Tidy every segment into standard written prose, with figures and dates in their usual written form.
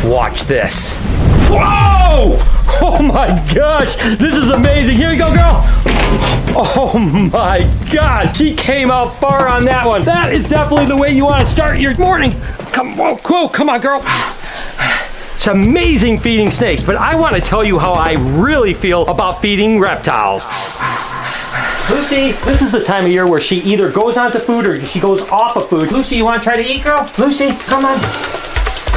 Watch this. Whoa! Oh my gosh, this is amazing. Here you go, girl. Oh my God, she came out far on that one. That is definitely the way you want to start your morning. Come on, girl. It's amazing feeding snakes, but I want to tell you how I really feel about feeding reptiles. Lucy, this is the time of year where she either goes onto food or she goes off of food. Lucy, you want to try to eat, girl? Lucy, come on.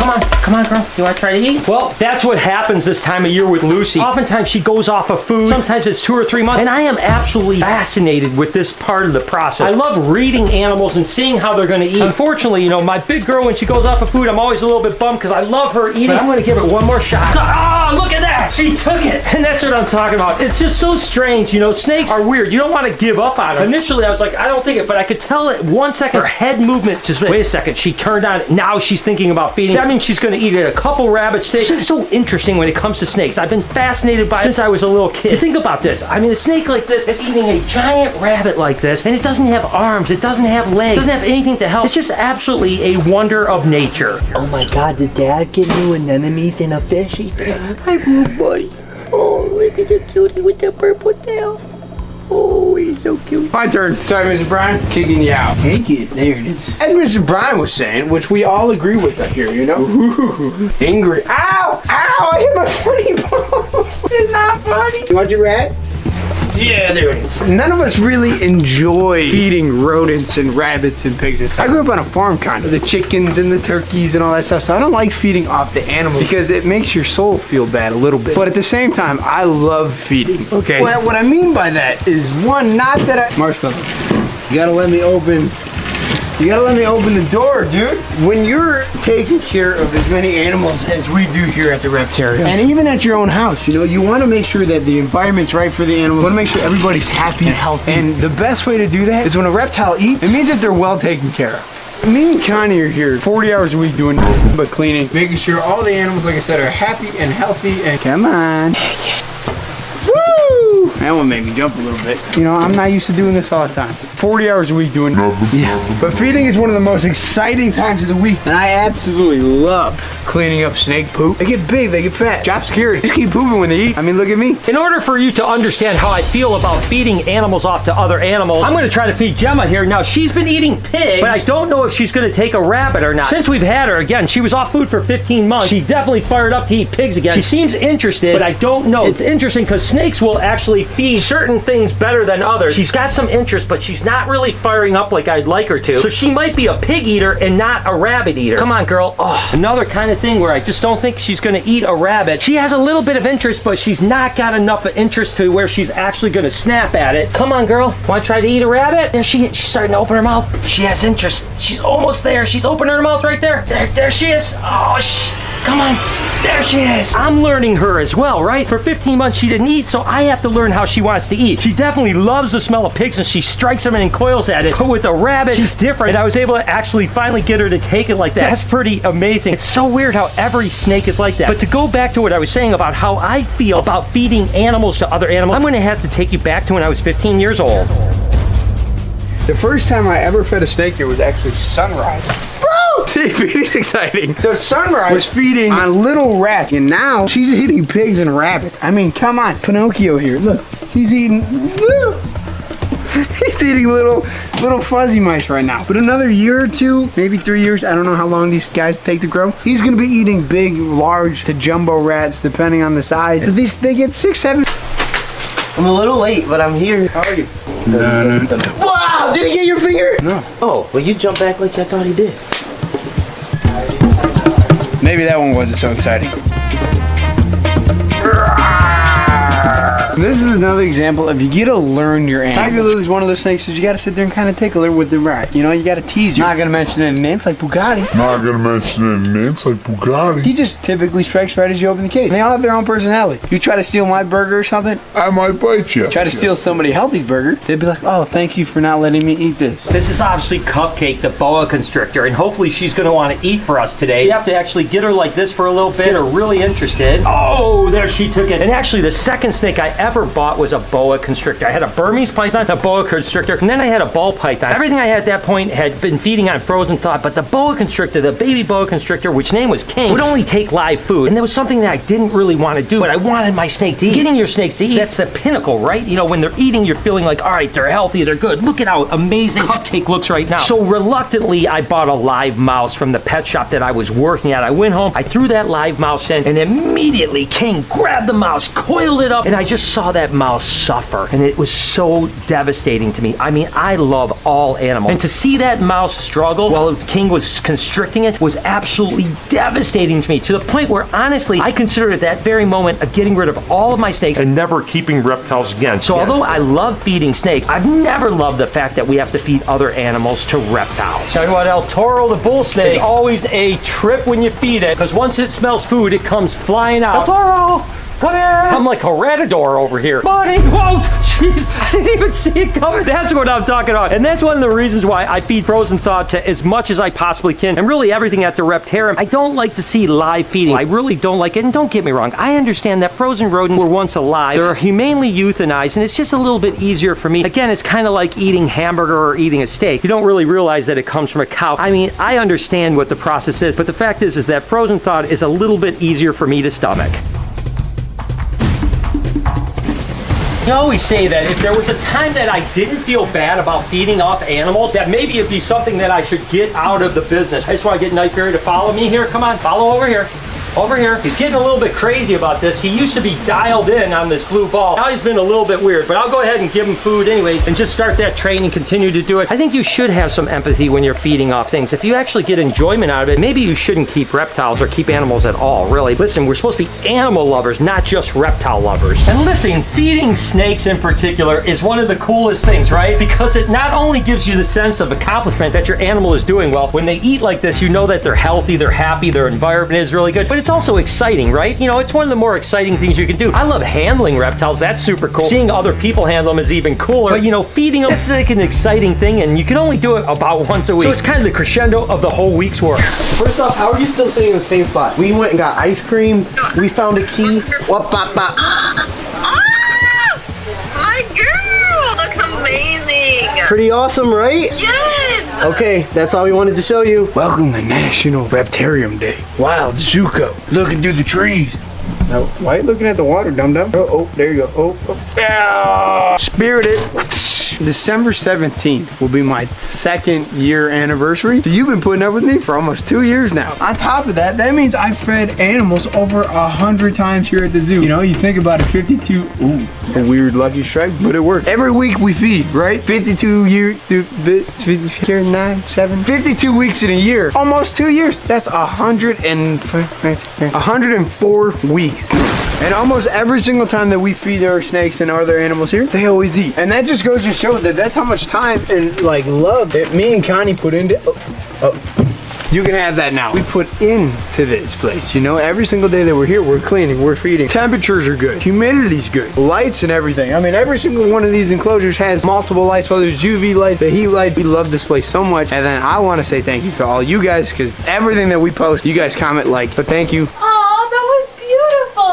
Come on, girl. You want to try to eat? Well, that's what happens this time of year with Lucy. Oftentimes she goes off of food. Sometimes it's 2 or 3 months. And I am absolutely fascinated with this part of the process. I love reading animals and seeing how they're going to eat. Unfortunately, you know, my big girl, when she goes off of food, I'm always a little bit bummed because I love her eating. But I'm going to give it one more shot. Oh, look at that. She took it. And that's what I'm talking about. It's just so strange. You know, snakes are weird. You don't want to give up on them. Initially, I was like, I don't think it, but I could tell it 1 second. Her head movement just, wait a second. She turned on. Now she's thinking about feeding. That means she's going to eat it. A couple rabbit steaks. It's just so interesting when it comes to snakes. I've been fascinated by it since I was a little kid. Think about this. I mean, a snake like this is eating a giant rabbit like this, and it doesn't have arms, it doesn't have legs, it doesn't have anything to help. It's just absolutely a wonder of nature. Oh my God, did Dad get you anemones and a fishy? Hi, blue buddy. Oh, look at the cutie with the purple tail. Oh, he's so cute. My turn. Sorry, Mr. Bryan. Kicking you out. Take it. There it is. As Mr. Bryan was saying, which we all agree with here, you know? Ooh, angry. Ow! Ow! I hit my funny bone. It's not funny. You want your rat? Yeah, there it is. None of us really enjoy feeding rodents and rabbits and pigs and stuff. I grew up on a farm kind of. The chickens and the turkeys and all that stuff. So I don't like feeding off the animals because it makes your soul feel bad a little bit. But at the same time, I love feeding. Okay. Well, what I mean by that is one, not that I... Marshmallow, you gotta let me open... You gotta let me open the door, dude. When you're taking care of as many animals as we do here at the Reptarium, and even at your own house, you know, you want to make sure that the environment's right for the animals. You want to make sure everybody's happy and healthy. And the best way to do that is when a reptile eats, it means that they're well taken care of. Me and Connie are here 40 hours a week doing nothing but cleaning, making sure all the animals, like I said, are happy and healthy. And come on. Woo! That one made me jump a little bit. You know, I'm not used to doing this all the time. 40 hours a week doing nothing. Yeah. But feeding is one of the most exciting times of the week. And I absolutely love cleaning up snake poop. They get big, they get fat. Job security. Just keep pooping when they eat. I mean, look at me. In order for you to understand how I feel about feeding animals off to other animals, I'm going to try to feed Gemma here. Now, she's been eating pigs, but I don't know if she's going to take a rabbit or not. Since we've had her, again, she was off food for 15 months. She definitely fired up to eat pigs again. She seems interested, but I don't know. It's interesting because snakes will actually feed certain things better than others. She's got some interest, but she's not really firing up like I'd like her to. So she might be a pig eater and not a rabbit eater. Come on, girl. Oh, another kind of thing where I just don't think she's going to eat a rabbit. She has a little bit of interest, but she's not got enough of interest to where she's actually going to snap at it. Come on, girl. Want to try to eat a rabbit? There she is. She's starting to open her mouth. She has interest. She's almost there. She's opening her mouth right there. There she is. Oh, come on. There she is. I'm learning her as well, right? For 15 months she didn't eat, so I have to learn how she wants to eat. She definitely loves the smell of pigs and she strikes them and coils at it. But with a rabbit, she's different. And I was able to actually finally get her to take it like that. That's pretty amazing. It's so weird how every snake is like that. But to go back to what I was saying about how I feel about feeding animals to other animals, I'm going to have to take you back to when I was 15 years old. The first time I ever fed a snake, it was actually sunrise. See, feeding's exciting. So Sunrise was feeding on little rats, and now she's eating pigs and rabbits. I mean, come on, Pinocchio here. Look, he's eating. He's eating little fuzzy mice right now. But another year or two, maybe 3 years, I don't know how long these guys take to grow. He's gonna be eating big, large to jumbo rats, depending on the size. So they get 6, 7. I'm a little late, but I'm here. How are you? Wow! Did he get your finger? No. Oh, well, you jump back like I thought he did. Maybe that one wasn't so exciting. This is another example of you gotta learn your animals. Tiger Lily's one of those snakes that you gotta sit there and kind of tickle her with the rat. You know, you gotta tease her. Not gonna mention any names like Bugatti. He just typically strikes right as you open the cage. They all have their own personality. You try to steal my burger or something, I might bite you. try to steal somebody else's burger, they'd be like, oh, thank you for not letting me eat this. This is obviously Cupcake, the boa constrictor, and hopefully she's going to want to eat for us today. You have to actually get her like this for a little bit, get her really interested. Oh, there she took it. And actually the second snake I ever bought was a boa constrictor. I had a Burmese python, a boa constrictor, and then I had a ball python. Everything I had at that point had been feeding on frozen thawed, but the boa constrictor, the baby boa constrictor, which name was King, would only take live food. And there was something that I didn't really want to do, but I wanted my snake to eat. Getting your snakes to eat, that's the pinnacle, right? You know, when they're eating, you're feeling like, all right, they're healthy, they're good. Look at how amazing Cupcake looks right now. So reluctantly, I bought a live mouse from the pet shop that I was working at. I went home, I threw that live mouse in, and immediately King grabbed the mouse, coiled it up, and I just saw that mouse suffer. And it was so devastating to me. I mean, I love all animals. And to see that mouse struggle while King was constricting it was absolutely devastating to me, to the point where, honestly, I considered at that very moment of getting rid of all of my snakes and never keeping reptiles again. So although I love feeding snakes, I've never loved the fact that we have to feed other animals to reptiles. Tell you what, El Toro, the bull snake, is always a trip when you feed it, because once it smells food, it comes flying out. El Toro! Come here! I'm like a ratador over here. Buddy! Whoa! Jeez! I didn't even see it coming. That's what I'm talking about. And that's one of the reasons why I feed frozen thawed to as much as I possibly can. And really everything at the Reptarium. I don't like to see live feeding. I really don't like it. And don't get me wrong. I understand that frozen rodents were once alive. They're humanely euthanized. And it's just a little bit easier for me. Again, it's kind of like eating hamburger or eating a steak. You don't really realize that it comes from a cow. I mean, I understand what the process is. But the fact is that frozen thawed is a little bit easier for me to stomach. I always say that if there was a time that I didn't feel bad about feeding off animals, that maybe it'd be something that I should get out of the business. I just want to get Night Fairy to follow me here. Come on, follow over here. Over here. He's getting a little bit crazy about this. He used to be dialed in on this blue ball. Now he's been a little bit weird, but I'll go ahead and give him food anyways and just start that train and continue to do it. I think you should have some empathy when you're feeding off things. If you actually get enjoyment out of it, maybe you shouldn't keep reptiles or keep animals at all, really. Listen, we're supposed to be animal lovers, not just reptile lovers. And listen, feeding snakes in particular is one of the coolest things, right? Because it not only gives you the sense of accomplishment that your animal is doing well. When they eat like this, you know that they're healthy, they're happy, their environment is really good, but it's also exciting, right? You know, it's one of the more exciting things you can do. I love handling reptiles. That's super cool. Seeing other people handle them is even cooler. But, you know, feeding them, that's like an exciting thing, and you can only do it about once a week. So it's kind of the crescendo of the whole week's work. First off, how are you still sitting in the same spot? We went and got ice cream. We found a key. Whoop, bop, bop. My girl looks amazing. Pretty awesome, right? Yes. Okay, that's all we wanted to show you. Welcome to National Reptarium Day. Wild Zuko, looking through the trees. Now, why are you looking at the water, dum-dum? Oh, there you go. Oh. Spirited. December 17th will be my 2nd year anniversary. So you've been putting up with me for almost 2 years now. On top of that, that means I've fed animals over 100 times here at the zoo. You know, you think about it, 52, ooh, a weird lucky strike, but it works. Every week we feed, right? 52 years, 9, 7, 52 weeks in a year. Almost 2 years. That's 104 weeks. And almost every single time that we feed our snakes and other animals here, they always eat. And that just goes to show that that's how much time and like love that me and Connie put into. You can have that now. We put into this place, you know, every single day that we're here, we're cleaning, we're feeding. Temperatures are good, humidity's good, lights and everything. I mean, every single one of these enclosures has multiple lights, whether it's UV lights, the heat lights. We love this place so much. And then I want to say thank you to all you guys, because everything that we post, you guys comment, like, but thank you.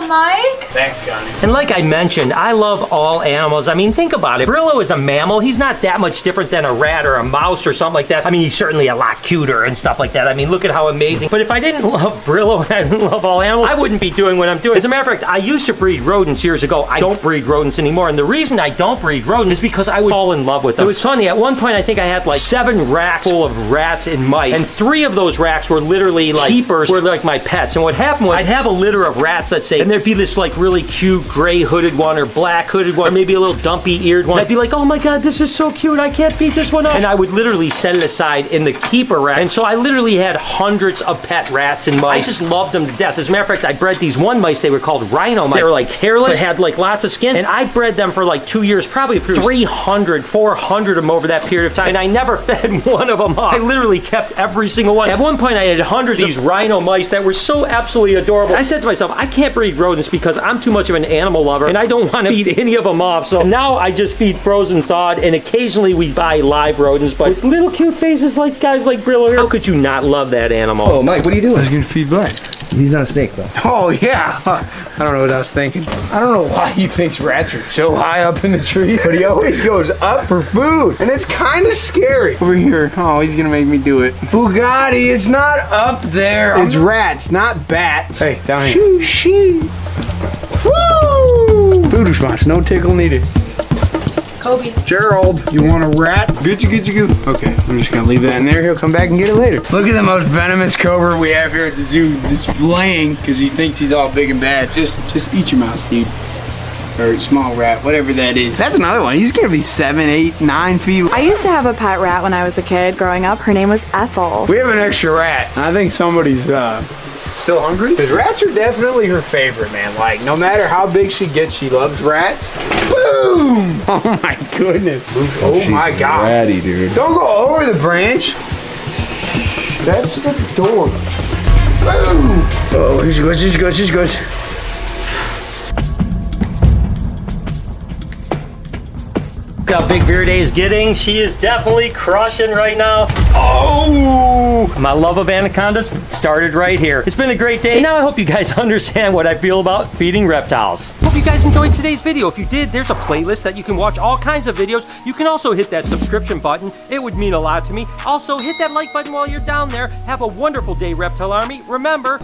Mike. Thanks, Connie. And like I mentioned, I love all animals. I mean, think about it. Brillo is a mammal. He's not that much different than a rat or a mouse or something like that. I mean, he's certainly a lot cuter and stuff like that. I mean, look at how amazing. But if I didn't love Brillo and I didn't love all animals, I wouldn't be doing what I'm doing. As a matter of fact, I used to breed rodents years ago. I don't breed rodents anymore. And the reason I don't breed rodents is because I would fall in love with them. It was funny. At one point, I think I had like 7 racks full of rats and mice. And 3 of those racks were literally like keepers, were like my pets. And what happened was I'd have a litter of rats, let's say, and there'd be this like really cute gray hooded one or black hooded one, or maybe a little dumpy eared one. I'd be like, oh my god, this is so cute, I can't beat this one up. And I would literally set it aside in the keeper rack. And so I literally had hundreds of pet rats and mice. I just loved them to death. As a matter of fact, I bred these one mice, they were called rhino mice. They were like hairless, but had like lots of skin. And I bred them for like 2 years, probably 300, 400 of them over that period of time. And I never fed one of them off. I literally kept every single one. At one point, I had hundreds of these rhino mice that were so absolutely adorable. I said to myself, I can't breed rodents because I'm too much of an animal lover and I don't want to feed any of them off. So now I just feed frozen thawed, and occasionally we buy live rodents, but with little cute faces like guys like Brillo here, how could you not love that animal? Oh, Mike, what are you doing? I was gonna feed Black. He's not a snake though. Oh yeah. I don't know what I was thinking. I don't know why he thinks rats are so high up in the tree, but he always goes up for food. And it's kind of scary. Over here. Oh, he's gonna make me do it. Bugatti, it's not up there. It's rats, not bats. Hey, down here. Shoo. Woo! Food response, no tickle needed. Kobe. Gerald, you want a rat? Get you. Okay, I'm just gonna leave that in there. He'll come back and get it later. Look at the most venomous cobra we have here at the zoo displaying because he thinks he's all big and bad. Just eat your mouse, dude. Or small rat, whatever that is. That's another one. He's gonna be 7, 8, 9 feet. I used to have a pet rat when I was a kid growing up. Her name was Ethel. We have an extra rat. I think somebody's still hungry. Because rats are definitely her favorite, man. Like, no matter how big she gets, she loves rats. Boom! Oh my goodness. Oh my God. Ratty, dude. Don't go over the branch. That's the door. Boom! Oh, here she goes. Look how big Verde is getting. She is definitely crushing right now. Oh! My love of anacondas started right here. It's been a great day. Now I hope you guys understand what I feel about feeding reptiles. Hope you guys enjoyed today's video. If you did, there's a playlist that you can watch all kinds of videos. You can also hit that subscription button. It would mean a lot to me. Also, hit that like button while you're down there. Have a wonderful day, Reptile Army. Remember,